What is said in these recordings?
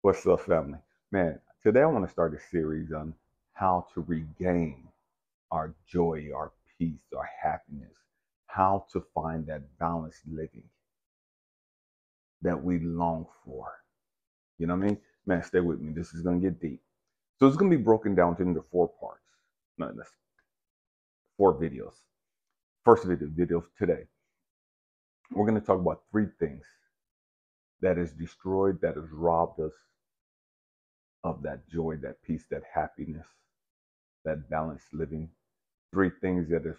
What's up, family? Man, today I want to start a series on how to regain our joy, our peace, our happiness, how to find that balanced living that we long for. You know what I mean? Man, stay with me. This is going to get deep. So it's going to be broken down into four parts. No, that's four videos. First video today. We're going to talk about three things that has destroyed, that has robbed us of that joy, that peace, that happiness, that balanced living. Three things that have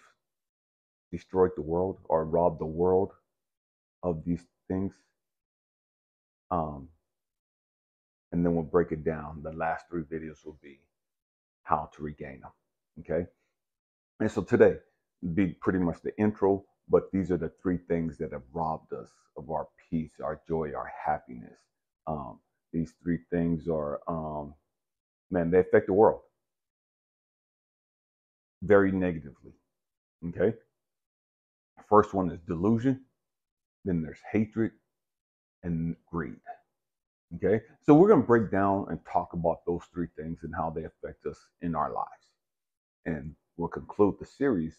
destroyed the world or robbed the world of these things. And then we'll break it down. The last three videos will be how to regain them. Okay. And so today be pretty much the intro, but these are the three things that have robbed us of our peace, our joy, our happiness. These three things are, man, they affect the world very negatively. Okay. First one is delusion. Then there's hatred and greed. Okay, so we're going to break down and talk about those three things and how they affect us in our lives. And we'll conclude the series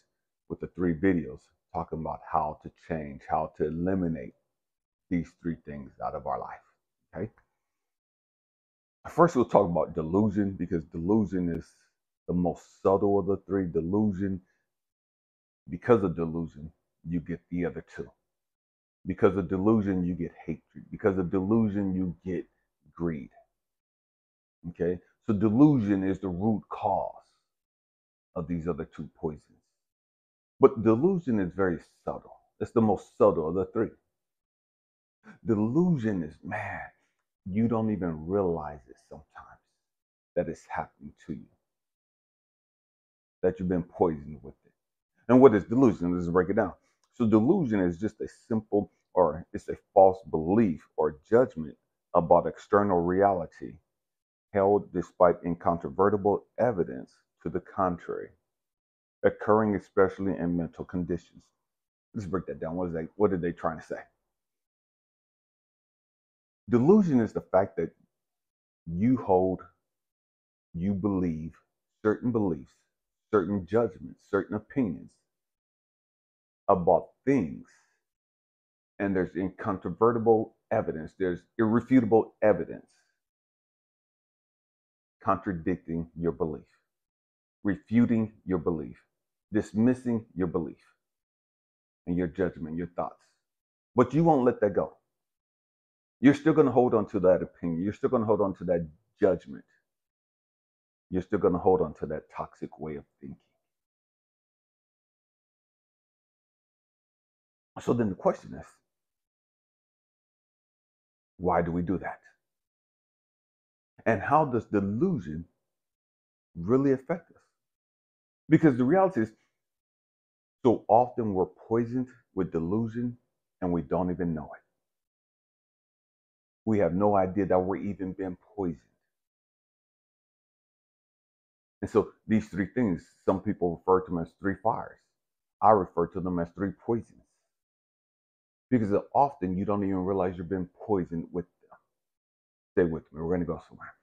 with the three videos talking about how to change, how to eliminate these three things out of our life. Okay, first we'll talk about delusion, because delusion is the most subtle of the three. Delusion, because of delusion, you get the other two. Because of delusion, you get hatred. Because of delusion, you get greed. Okay, so delusion is the root cause of these other two poisons. But delusion is very subtle. It's the most subtle of the three. Delusion is, man, you don't even realize it sometimes that it's happening to you, that you've been poisoned with it. And what is delusion? Let's break it down. So delusion is just a simple, or it's a false belief or judgment about external reality held despite incontrovertible evidence to the contrary, occurring especially in mental conditions. Let's break that down. What are they trying to say? Delusion is the fact that you believe certain beliefs, certain judgments, certain opinions about things, and there's incontrovertible evidence, there's irrefutable evidence contradicting your belief, refuting your belief, dismissing your belief and your judgment, your thoughts. But you won't let that go. You're still going to hold on to that opinion. You're still going to hold on to that judgment. You're still going to hold on to that toxic way of thinking. So then the question is, why do we do that? And how does delusion really affect us? Because the reality is, so often we're poisoned with delusion and we don't even know it. We have no idea that we're even being poisoned. And so these three things, some people refer to them as three fires. I refer to them as three poisons. Because often you don't even realize you've been poisoned with them. Stay with me. We're going to go somewhere.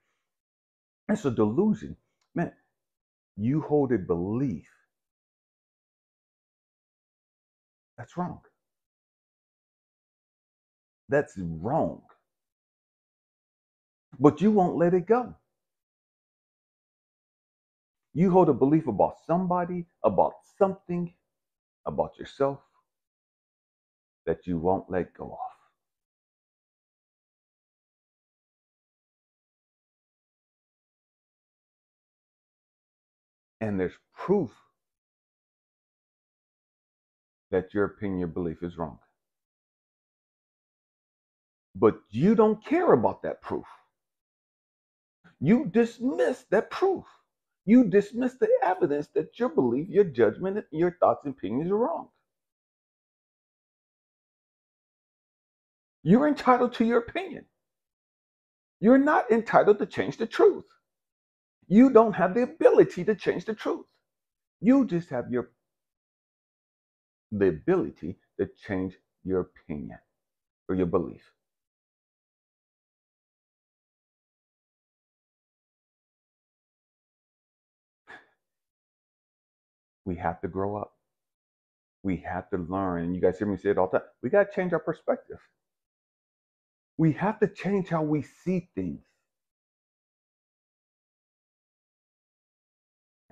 And so delusion, man, you hold a belief that's wrong. That's wrong. But you won't let it go. You hold a belief about somebody, about something, about yourself that you won't let go of. And there's proof that your opinion, your belief is wrong. But you don't care about that proof. You dismiss that proof. You dismiss the evidence that your belief, your judgment, your thoughts and opinions are wrong. You're entitled to your opinion. You're not entitled to change the truth. You don't have the ability to change the truth. You just have the ability to change your opinion or your belief. We have to grow up. We have to learn. And you guys hear me say it all the time. We got to change our perspective. We have to change how we see things.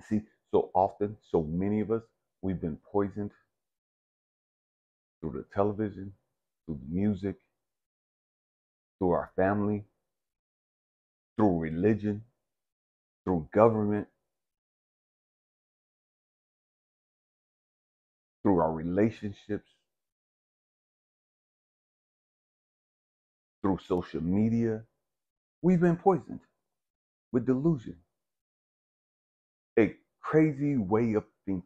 See, so often, so many of us, we've been poisoned through the television, through the music, through our family, through religion, through government, through our relationships, through social media. We've been poisoned with delusion, a crazy way of thinking.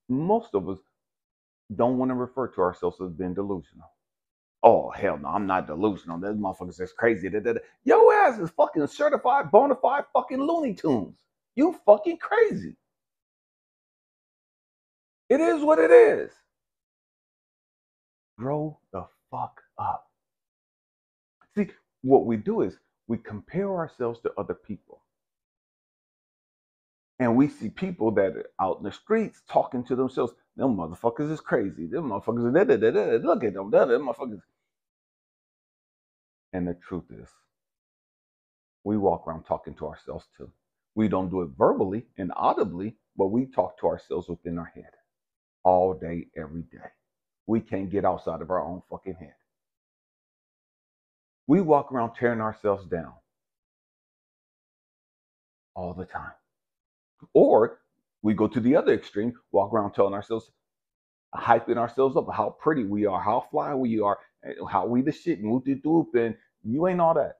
Most of us don't want to refer to ourselves as being delusional. Oh, hell no, I'm not delusional. This motherfucker's just crazy. Your ass is fucking certified, bona fide fucking Looney Tunes. You fucking crazy. It is what it is. Grow the fuck up. See, what we do is we compare ourselves to other people. And we see people that are out in the streets talking to themselves. Them motherfuckers is crazy. Them motherfuckers are look at them. Them motherfuckers. And the truth is, we walk around talking to ourselves too. We don't do it verbally and audibly, but we talk to ourselves within our head all day, every day. We can't get outside of our own fucking head. We walk around tearing ourselves down all the time. Or we go to the other extreme, walk around telling ourselves, hyping ourselves up, how pretty we are, how fly we are, how we the shit, and whoop de doop, and you ain't all that.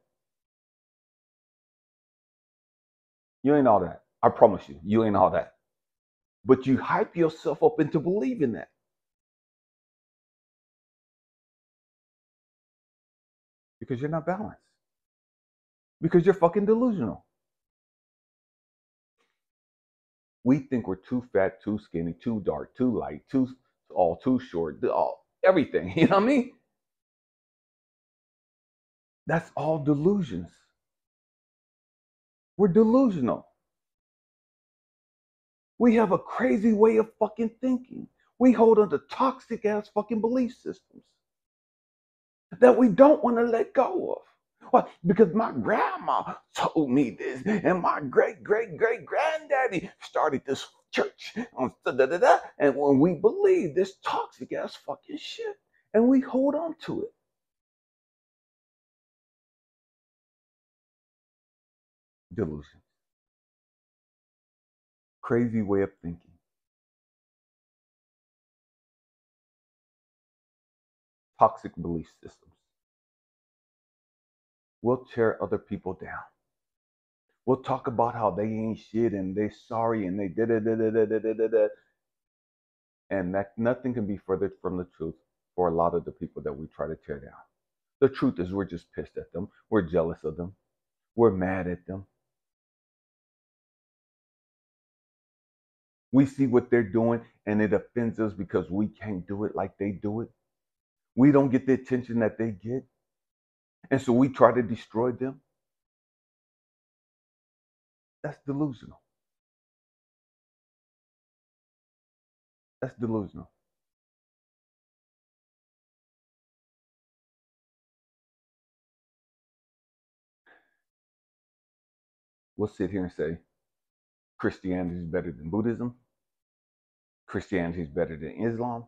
You ain't all that. I promise you, you ain't all that. But you hype yourself up into believing that. Because you're not balanced. Because you're fucking delusional. We think we're too fat, too skinny, too dark, too light, too short, everything. You know what I mean? That's all delusions. We're delusional. We have a crazy way of fucking thinking. We hold on to toxic ass fucking belief systems that we don't want to let go of. Why? Because my grandma told me this, and my great granddaddy started this church. And when we believe this toxic ass fucking shit, and we hold on to it. Delusion. Crazy way of thinking. Toxic belief systems. We'll tear other people down. We'll talk about how they ain't shit and they sorry and they da. And that nothing can be further from the truth for a lot of the people that we try to tear down. The truth is we're just pissed at them. We're jealous of them. We're mad at them. We see what they're doing and it offends us because we can't do it like they do it. We don't get the attention that they get. And so we try to destroy them. That's delusional. That's delusional. We'll sit here and say Christianity is better than Buddhism. Christianity is better than Islam.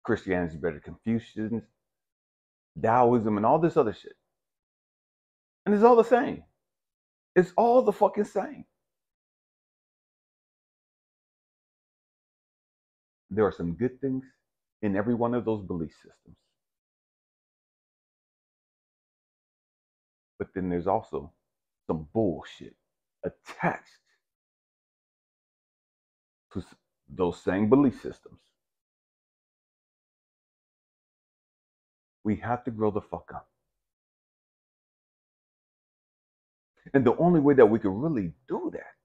Christianity is better than Confucianism, Taoism, and all this other shit. And it's all the same. It's all the fucking same. There are some good things in every one of those belief systems. But then there's also some bullshit attached to those same belief systems. We have to grow the fuck up. And the only way that we can really do that,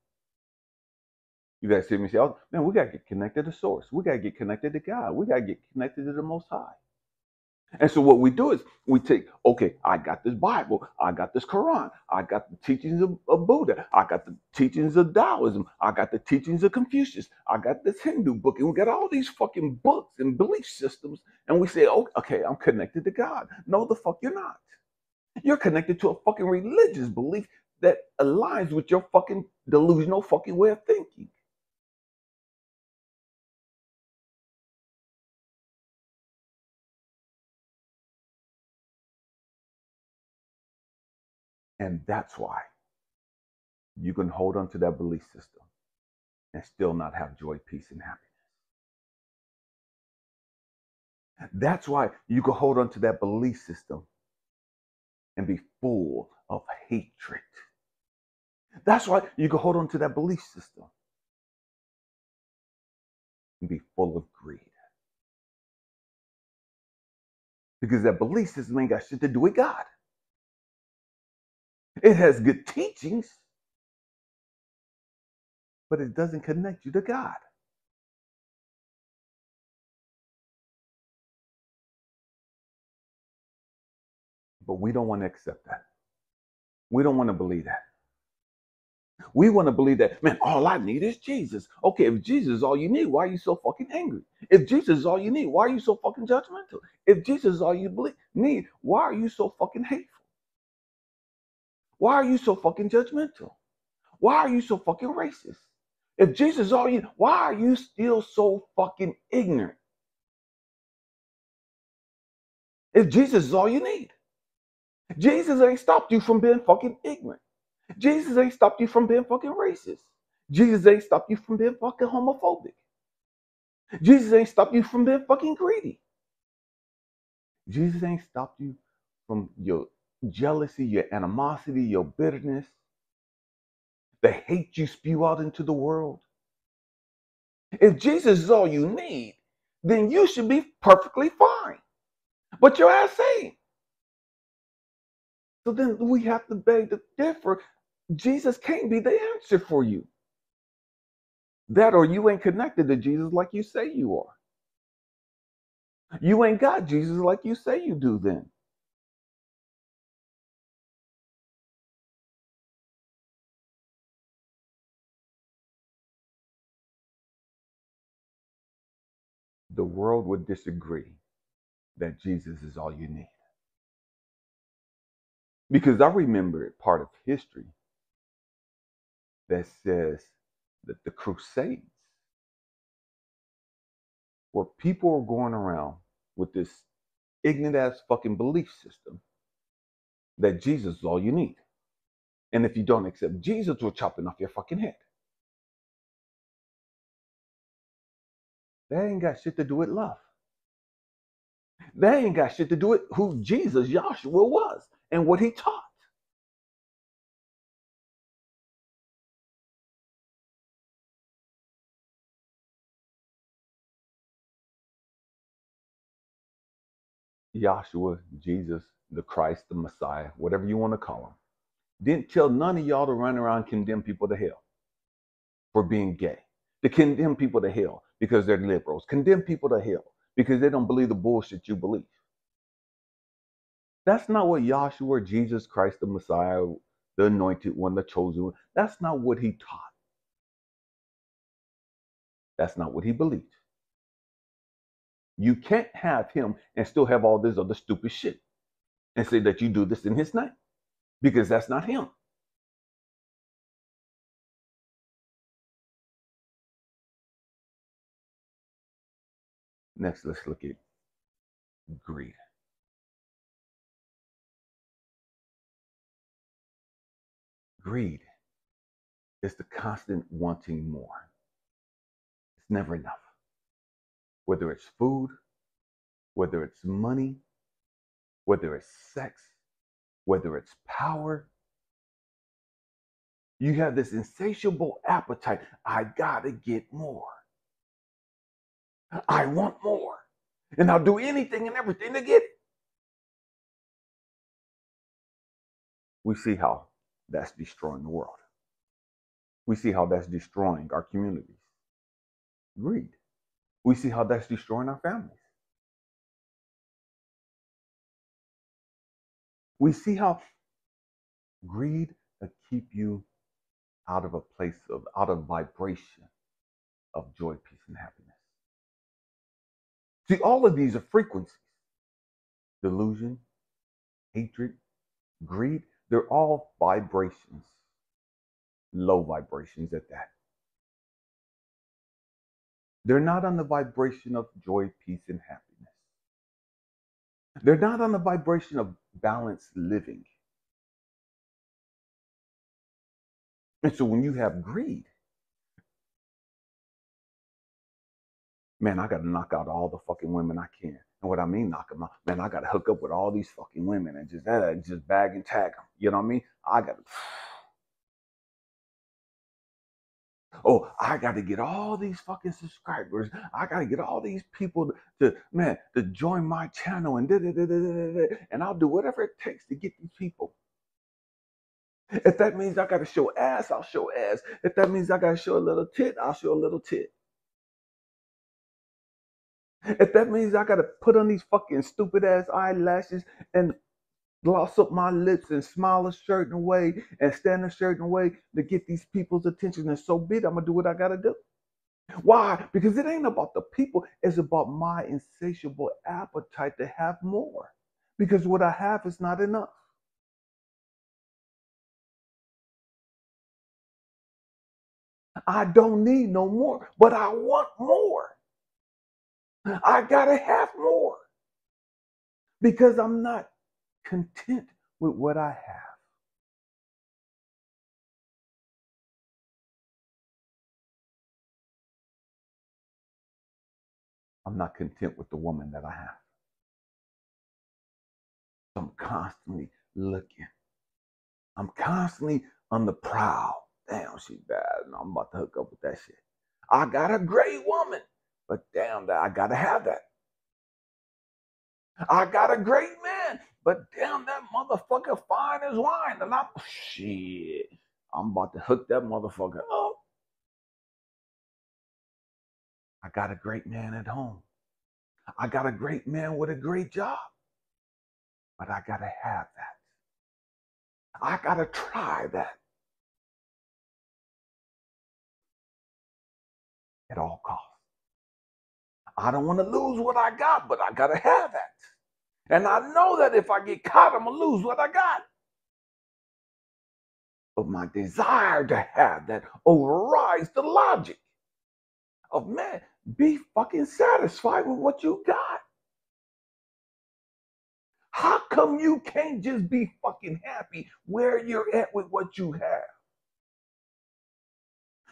you guys hear me say, oh, man, we got to get connected to source. We got to get connected to God. We got to get connected to the Most High. And so what we do is we take, okay, I got this Bible, I got this Quran, I got the teachings of Buddha, I got the teachings of Taoism, I got the teachings of Confucius, I got this Hindu book, and we got all these fucking books and belief systems, and we say, oh, okay, I'm connected to God. No, the fuck you're not. You're connected to a fucking religious belief that aligns with your fucking delusional fucking way of thinking. And that's why you can hold on to that belief system and still not have joy, peace, and happiness. That's why you can hold on to that belief system and be full of hatred. That's why you can hold on to that belief system and be full of greed. Because that belief system ain't got shit to do with God. It has good teachings, but it doesn't connect you to God. But we don't want to accept that. We don't want to believe that. We want to believe that, man, all I need is Jesus. Okay, if Jesus is all you need, why are you so fucking angry? If Jesus is all you need, why are you so fucking judgmental? If Jesus is all you need, why are you so fucking hateful? Why are you so fucking judgmental? Why are you so fucking racist? If Jesus is all you, why are you still so fucking ignorant? If Jesus is all you need, Jesus ain't stopped you from being fucking ignorant. Jesus ain't stopped you from being fucking racist. Jesus ain't stopped you from being fucking homophobic. Jesus ain't stopped you from being fucking greedy. Jesus ain't stopped you from your jealousy, your animosity, your bitterness, the hate you spew out into the world. If Jesus is all you need, then you should be perfectly fine. But your ass ain't. So then we have to beg to differ. Jesus can't be the answer for you. That or you ain't connected to Jesus like you say you are. You ain't got Jesus like you say you do then. The world would disagree that Jesus is all you need. Because I remember a part of history that says that the Crusades, where people are going around with this ignorant ass fucking belief system that Jesus is all you need. And if you don't accept Jesus, we're chopping off your fucking head. That ain't got shit to do with love. That ain't got shit to do with who Jesus, Yahshua, was and what he taught. Yahshua, Jesus, the Christ, the Messiah, whatever you want to call him, didn't tell none of y'all to run around and condemn people to hell for being gay, to condemn people to hell because they're liberals, condemn people to hell because they don't believe the bullshit you believe. That's not what Yahshua, Jesus Christ, the Messiah, the anointed one, the chosen one, that's not what he taught. That's not what he believed. You can't have him and still have all this other stupid shit and say that you do this in his name because that's not him. Next, let's look at greed. Greed is the constant wanting more. It's never enough. Whether it's food, whether it's money, whether it's sex, whether it's power, you have this insatiable appetite. I gotta get more. I want more. And I'll do anything and everything to get it. We see how that's destroying the world. We see how that's destroying our communities. Greed. We see how that's destroying our families. We see how greed will keep you out of a place of, out of vibration of joy, peace, and happiness. See, all of these are frequencies. Delusion, hatred, greed, they're all vibrations, low vibrations at that. They're not on the vibration of joy, peace, and happiness. They're not on the vibration of balanced living. And so when you have greed, man, I got to knock out all the fucking women I can. And what I mean, knock them out, man, I got to hook up with all these fucking women and just bag and tag them. You know what I mean? I got to get all these fucking subscribers. I got to get all these people to join my channel and and I'll do whatever it takes to get these people. If that means I got to show ass, I'll show ass. If that means I got to show a little tit, I'll show a little tit. If that means I got to put on these fucking stupid ass eyelashes and gloss up my lips and smile a certain way and stand a certain way to get these people's attention, and so be it, I'm going to do what I got to do. Why? Because it ain't about the people. It's about my insatiable appetite to have more. Because what I have is not enough. I don't need no more, but I want more. I gotta have more. Because I'm not content with what I have. I'm not content with the woman that I have. I'm constantly looking. I'm constantly on the prowl. Damn, she bad. No, I'm about to hook up with that shit. I got a great woman, but damn, that I gotta have that. I got a great man, but damn, that motherfucker fine as wine. And I'm about to hook that motherfucker up. I got a great man at home. I got a great man with a great job, but I gotta have that. I gotta try that at all costs. I don't want to lose what I got, but I gotta have that. And I know that if I get caught, I'm gonna lose what I got. But my desire to have that overrides the logic of, man, be fucking satisfied with what you got. How come you can't just be fucking happy where you're at with what you have?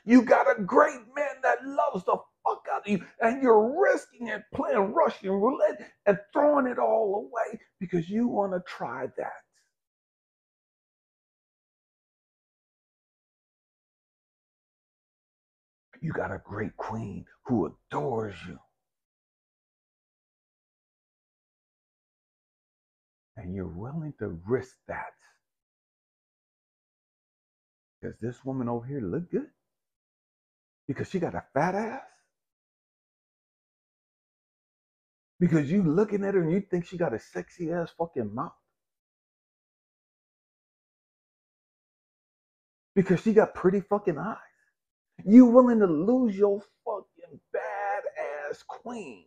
You got a great man that loves the fuck out of you, and you're risking it, playing Russian roulette and throwing it all away because you want to try that. You got a great queen who adores you. And you're willing to risk that. Does this woman over here look good? Because she got a fat ass? Because you looking at her and you think she got a sexy ass fucking mouth? Because she got pretty fucking eyes? You willing to lose your fucking badass queen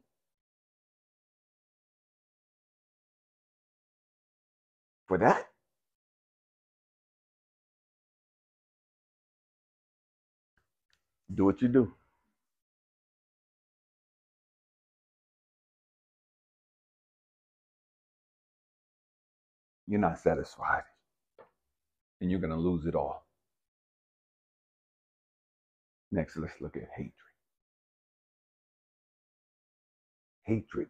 for that? Do what you do. You're not satisfied. And you're going to lose it all. Next, let's look at hatred. Hatred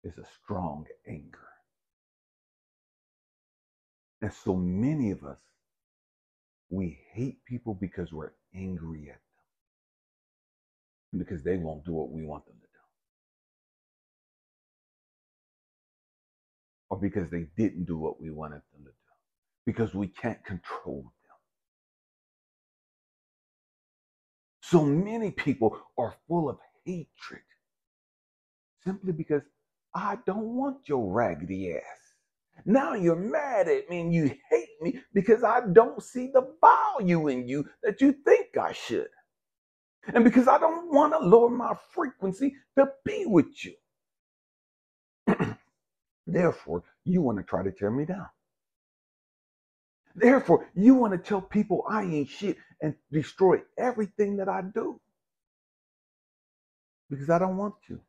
is a strong anger. And so many of us, we hate people because we're angry at them. Because they won't do what we want them to do. Or because they didn't do what we wanted them to do. Because we can't control them. So many people are full of hatred simply because I don't want your raggedy ass. Now you're mad at me and you hate me because I don't see the value in you that you think I should. And because I don't want to lower my frequency to be with you. Therefore, you want to try to tear me down. Therefore, you want to tell people I ain't shit and destroy everything that I do. Because I don't want you.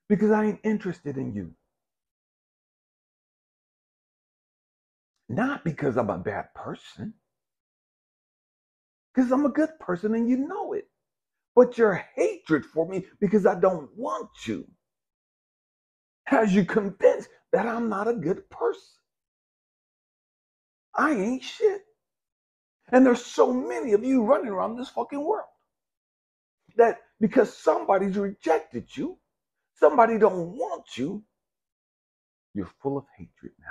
Because I ain't interested in you. Not because I'm a bad person. Because I'm a good person and you know it. But your hatred for me because I don't want you has you convinced that I'm not a good person. I ain't shit. And there's so many of you running around this fucking world that because somebody's rejected you, somebody don't want you, you're full of hatred now.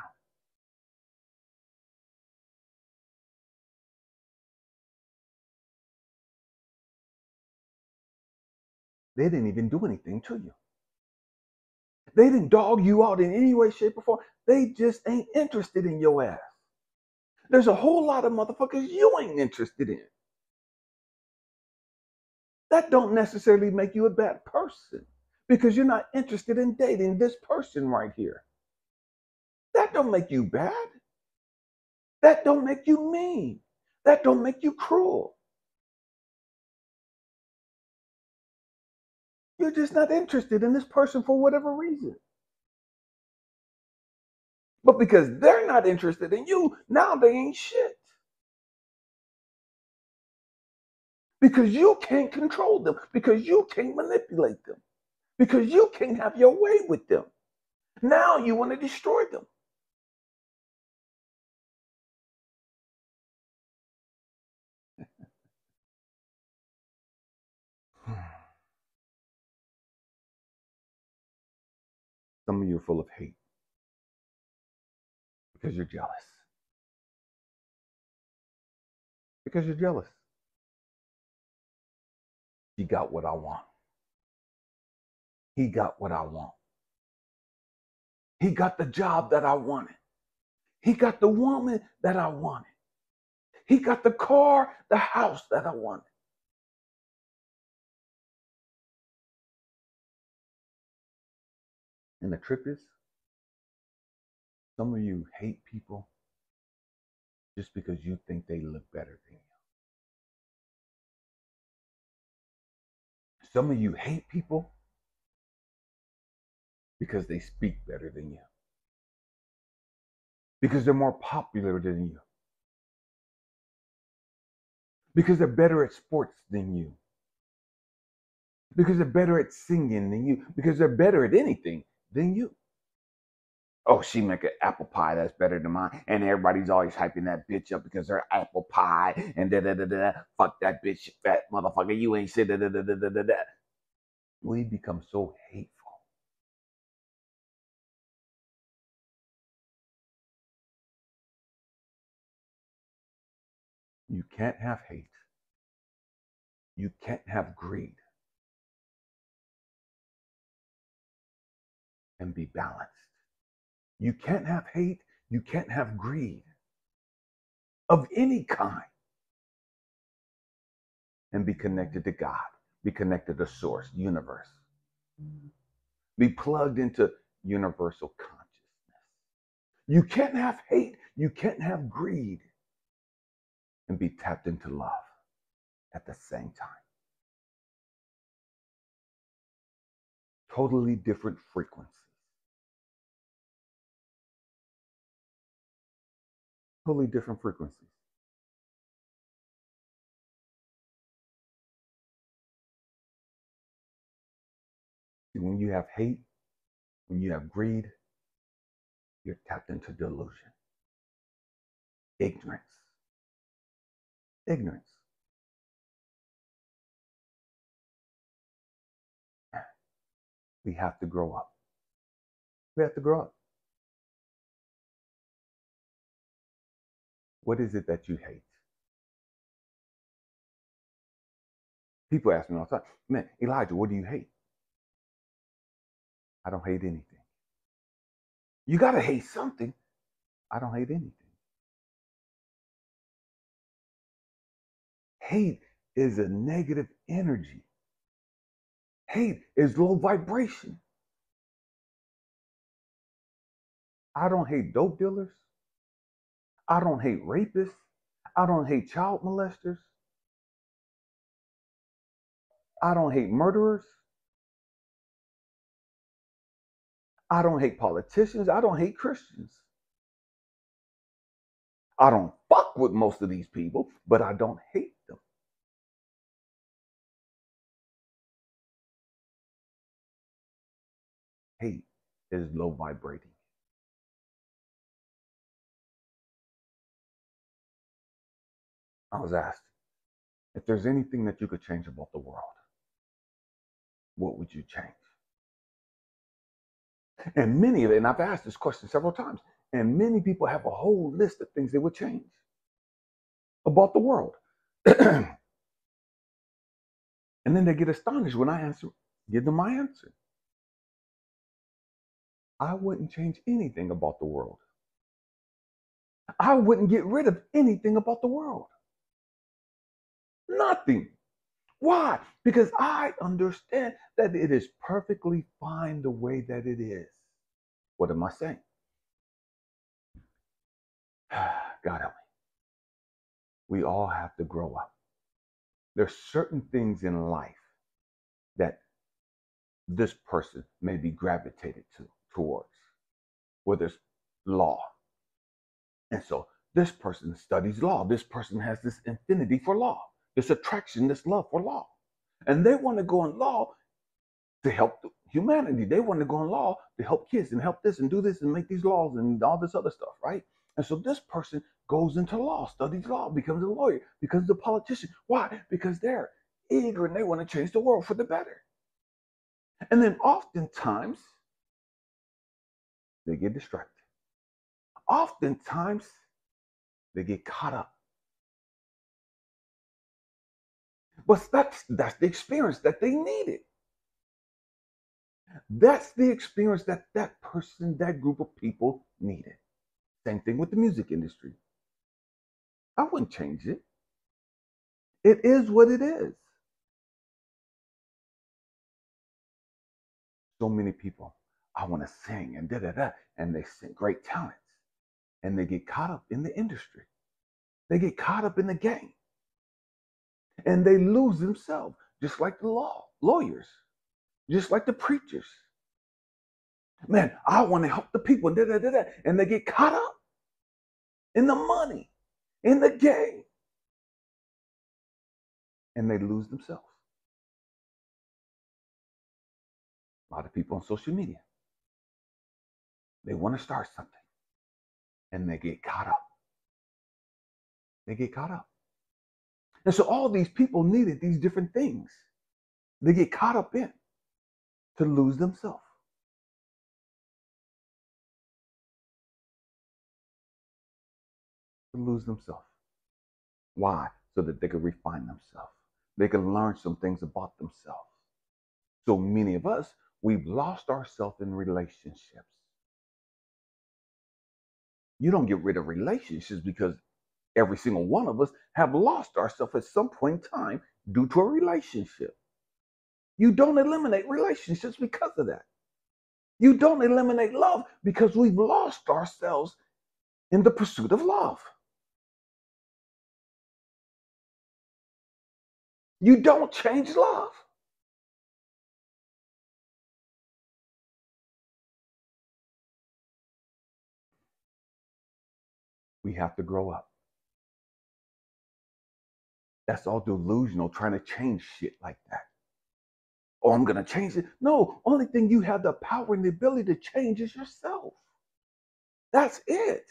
They didn't even do anything to you. They didn't dog you out in any way, shape, or form. They just ain't interested in your ass. There's a whole lot of motherfuckers you ain't interested in. That don't necessarily make you a bad person because you're not interested in dating this person right here. That don't make you bad. That don't make you mean. That don't make you cruel. You're just not interested in this person for whatever reason. But because they're not interested in you, now they ain't shit. Because you can't control them. Because you can't manipulate them. Because you can't have your way with them. Now you want to destroy them. Some of you are full of hate because you're jealous. Because you're jealous. He got what I want. He got what I want. He got the job that I wanted. He got the woman that I wanted. He got the car, the house that I wanted. And the trick is, some of you hate people just because you think they look better than you. Some of you hate people because they speak better than you. Because they're more popular than you. Because they're better at sports than you. Because they're better at singing than you. Because they're better at anything than you. Oh, she make an apple pie that's better than mine. And everybody's always hyping that bitch up because her apple pie and da-da-da-da. Fuck that bitch, fat motherfucker. You ain't shit, da-da-da-da-da-da. We become so hateful. You can't have hate. You can't have greed and be balanced. You can't have hate. You can't have greed of any kind and be connected to God, be connected to source, universe, be plugged into universal consciousness. You can't have hate. You can't have greed and be tapped into love at the same time. Totally different frequencies. Totally different frequencies. When you have hate, when you have greed, you're tapped into delusion, ignorance. Ignorance. We have to grow up. We have to grow up. What is it that you hate? People ask me all the time, man, Elijah, what do you hate? I don't hate anything. You got to hate something. I don't hate anything. Hate is a negative energy. Hate is low vibration. I don't hate dope dealers. I don't hate rapists. I don't hate child molesters. I don't hate murderers. I don't hate politicians. I don't hate Christians. I don't fuck with most of these people, but I don't hate them. Hate is low vibrating. I was asked, if there's anything that you could change about the world, what would you change? And many of it, and I've asked this question several times, and many people have a whole list of things they would change about the world. And then they get astonished when I give them my answer. I wouldn't change anything about the world. I wouldn't get rid of anything about the world. Nothing. Why? Because I understand that it is perfectly fine the way that it is. What am I saying? God help me. We all have to grow up. There's certain things in life that this person may be gravitated towards, whether it's law. And so this person studies law. This person has this affinity for law, this attraction, this love for law. And they want to go in law to help humanity. They want to go in law to help kids and help this and do this and make these laws and all this other stuff, right? And so this person goes into law, studies law, becomes a lawyer, becomes a politician. Why? Because they're eager and they want to change the world for the better. And then oftentimes they get distracted. Oftentimes they get caught up. But that's the experience that they needed. That's the experience that that person, that group of people needed. Same thing with the music industry. I wouldn't change it. It is what it is. So many people, I want to sing and da-da-da, and they sing great talents. And they get caught up in the industry. They get caught up in the game. And they lose themselves, just like the lawyers, just like the preachers. Man, I want to help the people, da-da-da-da, and they get caught up in the money, in the game, and they lose themselves. A lot of people on social media, they want to start something, and they get caught up. They get caught up. And so all these people needed these different things. They get caught up in to lose themselves. To lose themselves. Why? So that they could refine themselves. They can learn some things about themselves. So many of us, we've lost ourselves in relationships. You don't get rid of relationships because every single one of us have lost ourselves at some point in time due to a relationship. You don't eliminate relationships because of that. You don't eliminate love because we've lost ourselves in the pursuit of love. You don't change love. We have to grow up. That's all delusional, trying to change shit like that. Oh, I'm going to change it. No, only thing you have the power and the ability to change is yourself. That's it.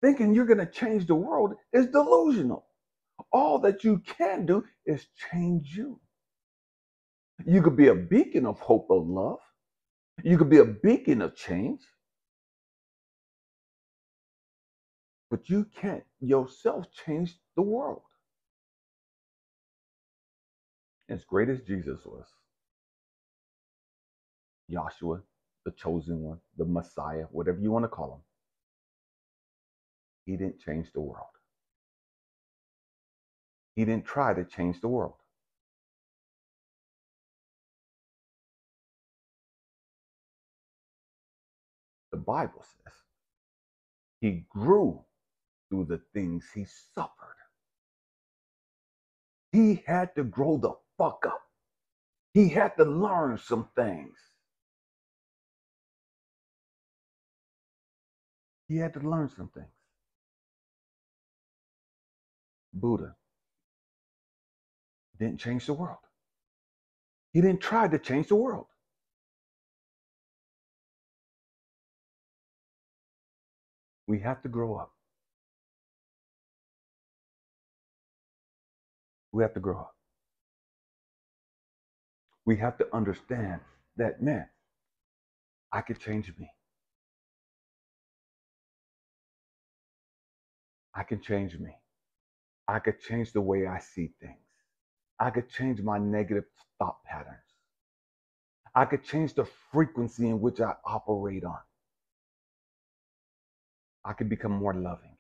Thinking you're going to change the world is delusional. All that you can do is change you. You could be a beacon of hope, of love. You could be a beacon of change. But you can't yourself change the world. As great as Jesus was, Joshua, the chosen one, the Messiah, whatever you want to call him, he didn't change the world. He didn't try to change the world. The Bible says he grew through the things he suffered. He had to grow the fuck up. He had to learn some things. He had to learn some things. Buddha didn't change the world. He didn't try to change the world. We have to grow up. We have to grow up. We have to understand that, man, I could change me. I can change me. I could change the way I see things. I could change my negative thought patterns. I could change the frequency in which I operate on. I could become more loving.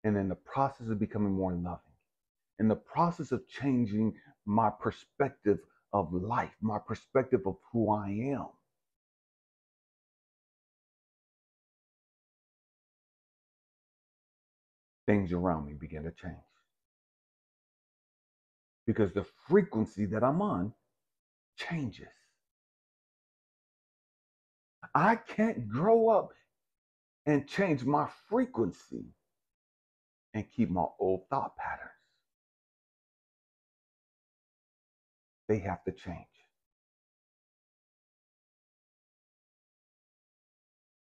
And in the process of becoming more loving, in the process of changing my perspective of life, my perspective of who I am, things around me begin to change. Because the frequency that I'm on changes. I can't grow up and change my frequency and keep my old thought patterns. They have to change.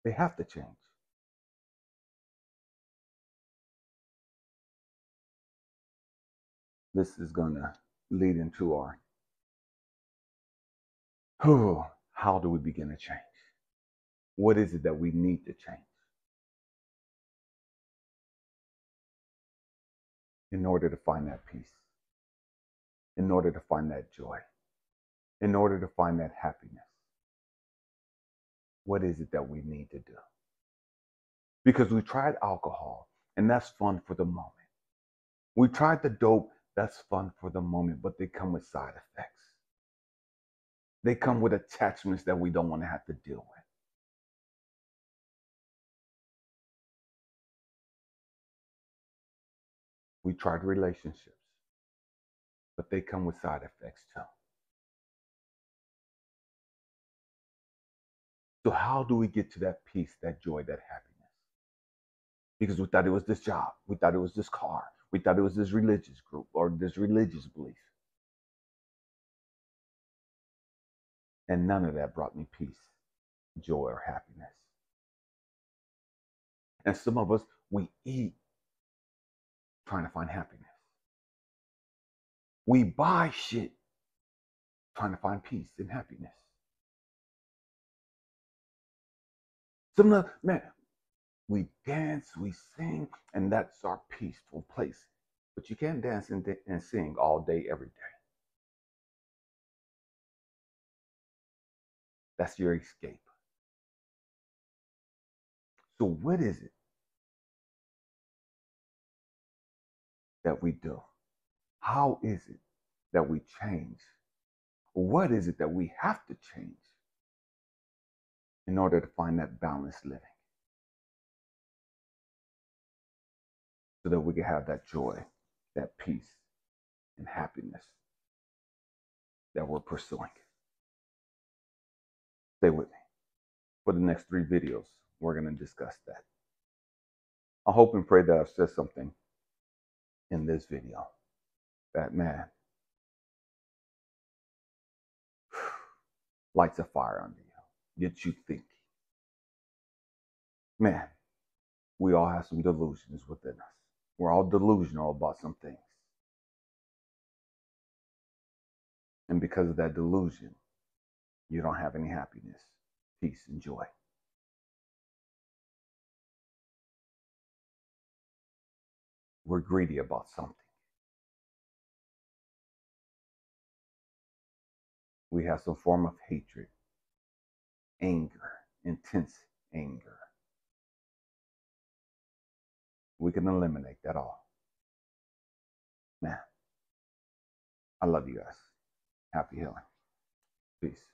They have to change. This is going to lead into our, how do we begin to change? What is it that we need to change in order to find that peace, in order to find that joy, in order to find that happiness? What is it that we need to do? Because we tried alcohol, and that's fun for the moment. We tried the dope, that's fun for the moment, but they come with side effects. They come with attachments that we don't want to have to deal with. We tried relationships, but they come with side effects too. So how do we get to that peace, that joy, that happiness? Because we thought it was this job. We thought it was this car. We thought it was this religious group or this religious belief. And none of that brought me peace, joy, or happiness. And some of us, we eat trying to find happiness. We buy shit trying to find peace and happiness. Some of us, man, we dance, we sing, and that's our peaceful place. But you can't dance and sing all day, every day. That's your escape. So what is it that we do? How is it that we change? What is it that we have to change in order to find that balanced living? So that we can have that joy, that peace, and happiness that we're pursuing. Stay with me. For the next 3 videos, we're going to discuss that. I hope and pray that I've said something in this video that, man, lights a fire under you, gets you thinking. Man, we all have some delusions within us. We're all delusional about some things. And because of that delusion, you don't have any happiness, peace, and joy. we're greedy about something. We have some form of hatred, anger, intense anger. We can eliminate that all. Man, I love you guys. Happy healing. Peace.